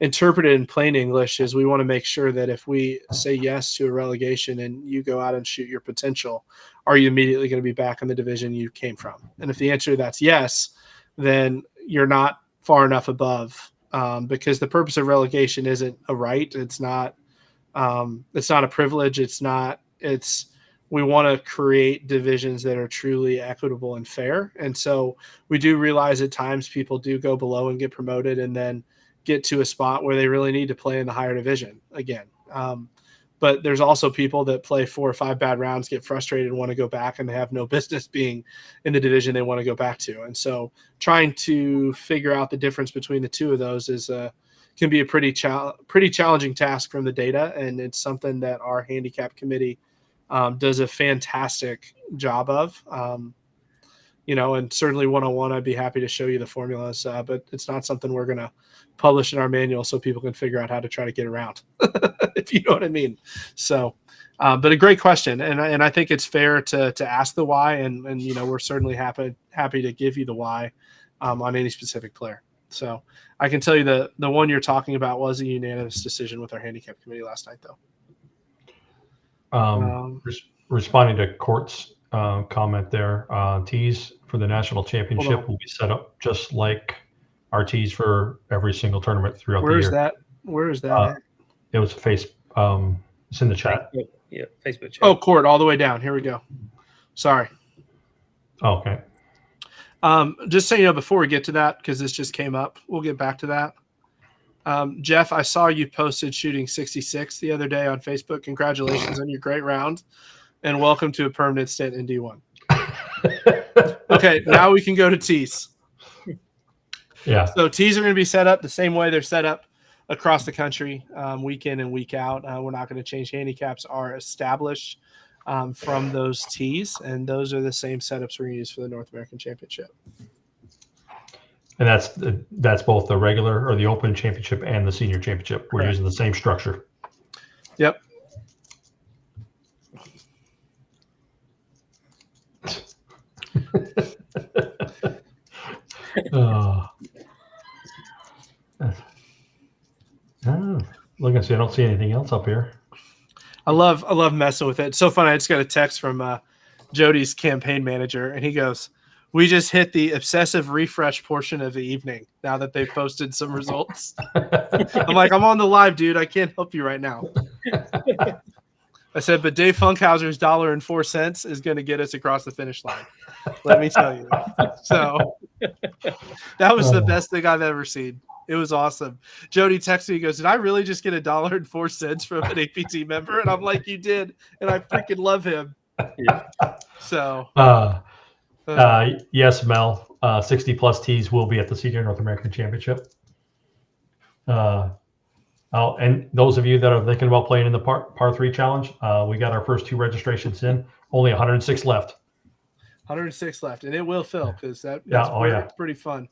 interpret it in plain English. Is we want to make sure that if we say yes to a relegation and you go out and shoot your potential, are you immediately going to be back in the division you came from? And if the answer to that's yes, then you're not far enough above, because the purpose of relegation isn't a right. It's not a privilege. We want to create divisions that are truly equitable and fair. And so we do realize at times people do go below and get promoted and then get to a spot where they really need to play in the higher division again. But there's also people that play 4 or 5 bad rounds, get frustrated, and want to go back, and they have no business being in the division they want to go back to. And so trying to figure out the difference between the two of those can be a pretty challenging task from the data. And it's something that our handicap committee does a fantastic job of. And certainly one-on-one, I'd be happy to show you the formulas, but it's not something we're going to publish in our manual so people can figure out how to try to get around, if you know what I mean. So, but a great question. And I think it's fair to ask the why. And we're certainly happy to give you the why on any specific player. So I can tell you the one you're talking about was a unanimous decision with our handicap committee last night, though. Responding to Court's comment there, tees for the national championship will be set up just like our tees for every single tournament throughout the year. Where is that? It was it's in the chat. Yeah, Facebook chat. Oh, Court, all the way down. Here we go. Sorry. Oh, okay. Just so you know, before we get to that, because this just came up, we'll get back to that. Jeff, I saw you posted shooting 66 the other day on Facebook. Congratulations on your great round, and welcome to a permanent stint in D1. Okay, now we can go to tees. Yeah. So tees are going to be set up the same way they're set up across the country, week in and week out. We're not going to change. Handicaps are established from those tees, and those are the same setups we're going to use for the North American Championship. And that's both the regular or the Open Championship and the Senior Championship. We're using the same structure. Yep. Look, I don't see anything else up here. I love messing with it. It's so fun. I just got a text from Jody's campaign manager, and he goes, "We just hit the obsessive refresh portion of the evening now that they've posted some results." I'm like, "I'm on the live, dude. I can't help you right now." I said, "But Dave Funkhauser's $1.04 is going to get us across the finish line. Let me tell you." So that was the best thing I've ever seen. It was awesome. Jody texted me, he goes, "Did I really just get $1.04 from an APT member?" And I'm like, "You did." And I freaking love him. Yeah. So, yes, Mel, 60 plus tees will be at the Senior North American Championship. And those of you that are thinking about playing in the par 3 challenge, we got our first 2 registrations in. Only 106 left. 106 left, and it will fill because that's pretty fun.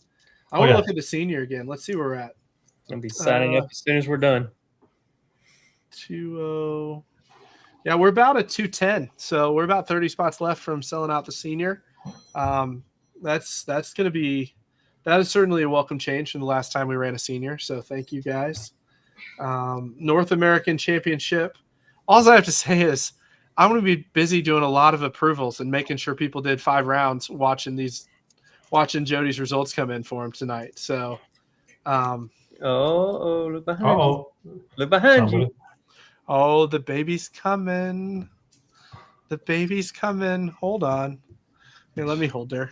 I want to look at the senior again. Let's see where we're at. I'll be signing up as soon as we're done. 2-0. Yeah, we're about at 210, so we're about 30 spots left from selling out the senior. That's going to be that is certainly a welcome change from the last time we ran a senior. So thank you guys. North American Championship. All I have to say is I'm going to be busy doing a lot of approvals and making sure people did 5 rounds watching Jody's results come in for him tonight. So, look behind you. Look behind you. Oh, the baby's coming. The baby's coming. Hold on. Here, let me hold her.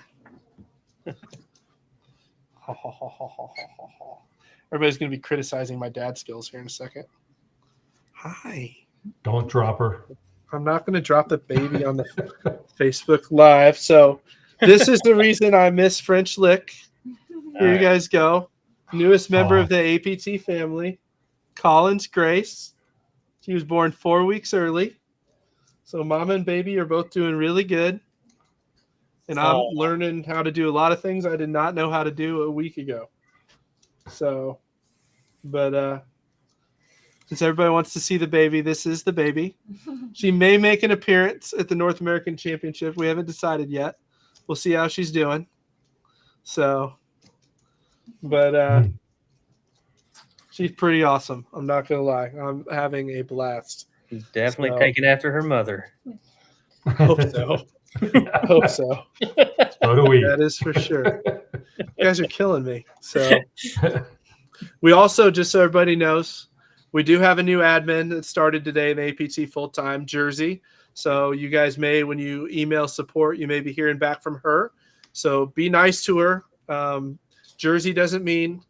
Everybody's going to be criticizing my dad skills here in a second. Hi. Don't drop her. I'm not going to drop the baby on the Facebook Live. So this is the reason I miss French Lick. Here you guys go. Newest member of the APT family, Collins Grace. She was born 4 weeks early. So mama and baby are both doing really good. And I'm learning how to do a lot of things I did not know how to do a week ago. So, but since everybody wants to see the baby, this is the baby. She may make an appearance at the North American Championship. We haven't decided yet. We'll see how she's doing. So, but she's pretty awesome. I'm not going to lie. I'm having a blast. She's definitely taking after her mother. Hope so. I hope so. So do we. That is for sure. You guys are killing me. So we also, just so everybody knows, we do have a new admin that started today in APT full-time, Jersey. So you guys may, when you email support, you may be hearing back from her. So be nice to her. Jersey doesn't mean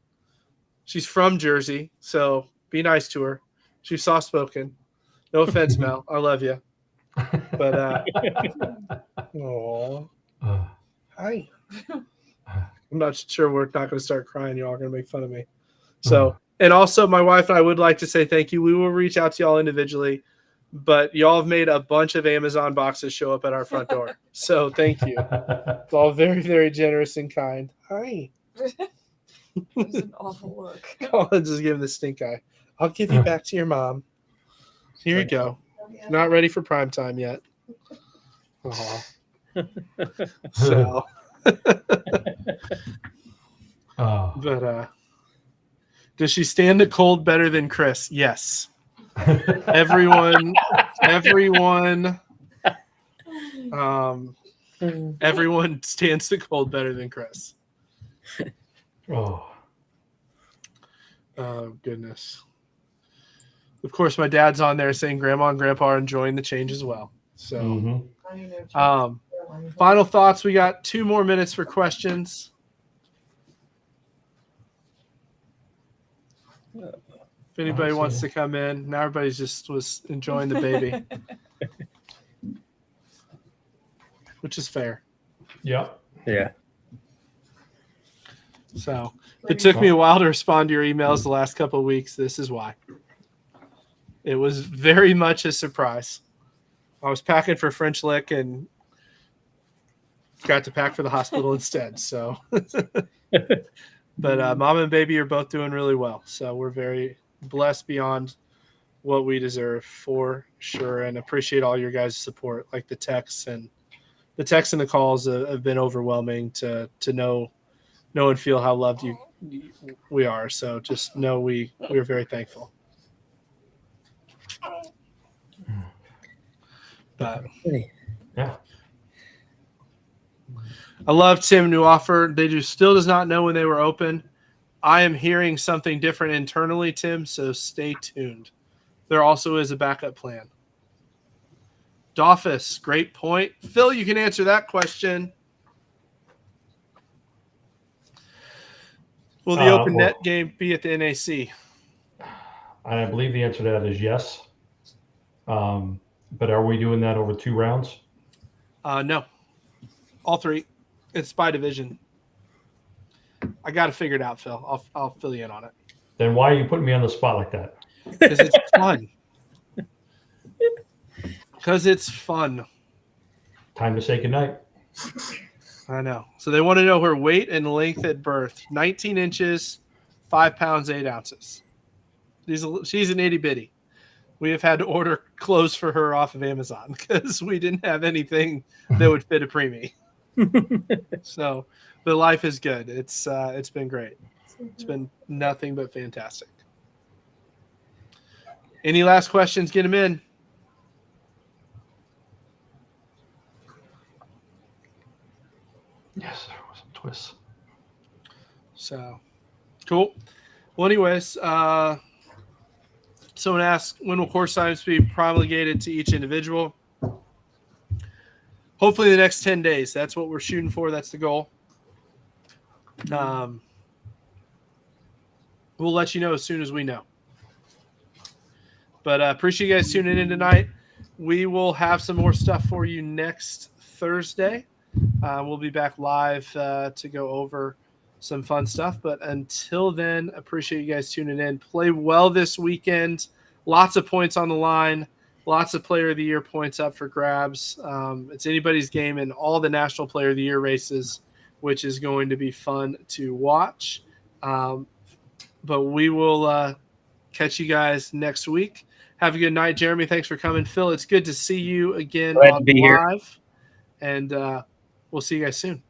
she's from Jersey. So be nice to her. She's soft-spoken. No offense, Mel. I love you. But hi. I'm not sure we're not going to start crying. Y'all are going to make fun of me. So, and also my wife and I would like to say thank you. We will reach out to y'all individually, but y'all have made a bunch of Amazon boxes show up at our front door. So thank you. It's all very, very generous and kind. Hi. That's an awful look. Collins is giving the stink eye. I'll give you back to your mom. Here you go. Not ready for prime time yet. So, but does she stand the cold better than Chris? Yes. Everyone stands the cold better than Chris. Oh goodness. Of course, my dad's on there saying Grandma and Grandpa are enjoying the change as well. So, final thoughts. We got 2 more minutes for questions. If anybody wants to come in, now everybody's just was enjoying the baby, which is fair. Yeah. So it took me a while to respond to your emails the last couple of weeks. This is why. It was very much a surprise. I was packing for French Lick and got to pack for the hospital instead. So, but mama and baby are both doing really well. So we're very blessed beyond what we deserve for sure, and appreciate all your guys' support. Like the texts and the calls have been overwhelming to know and feel how loved we are. So just know we're very thankful. But yeah, I love Tim New offer. They still does not know when they were open. I am hearing something different internally, Tim, so stay tuned. There also is a backup plan. Doffus, great point. Phil, you can answer that question. Will the open net game be at the NAC? I believe the answer to that is yes. But are we doing that over 2 rounds? No. All 3. It's by division. I got to figure it out, Phil. I'll fill you in on it. Then why are you putting me on the spot like that? because it's fun. Because it's fun. Time to say goodnight. I know. So they want to know her weight and length at birth: 19 inches, 5 pounds 8 ounces. She's an itty bitty. We have had to order clothes for her off of Amazon because we didn't have anything that would fit a preemie. So, but life is good. It's been great. It's been nothing but fantastic. Any last questions? Get them in. Yes, there was some twists. So, cool. Well, anyways, someone asked, when will course times be promulgated to each individual? Hopefully the next 10 days. That's what we're shooting for. That's the goal. We'll let you know as soon as we know. But appreciate you guys tuning in tonight. We will have some more stuff for you next Thursday. We'll be back live to go over some fun stuff. But until then, appreciate you guys tuning in. Play well this weekend. Lots of points on the line. Lots of Player of the Year points up for grabs. It's anybody's game in all the National Player of the Year races, which is going to be fun to watch. But we will catch you guys next week. Have a good night, Jeremy. Thanks for coming. Phil, it's good to see you again Glad to on be here. live. And we'll see you guys soon.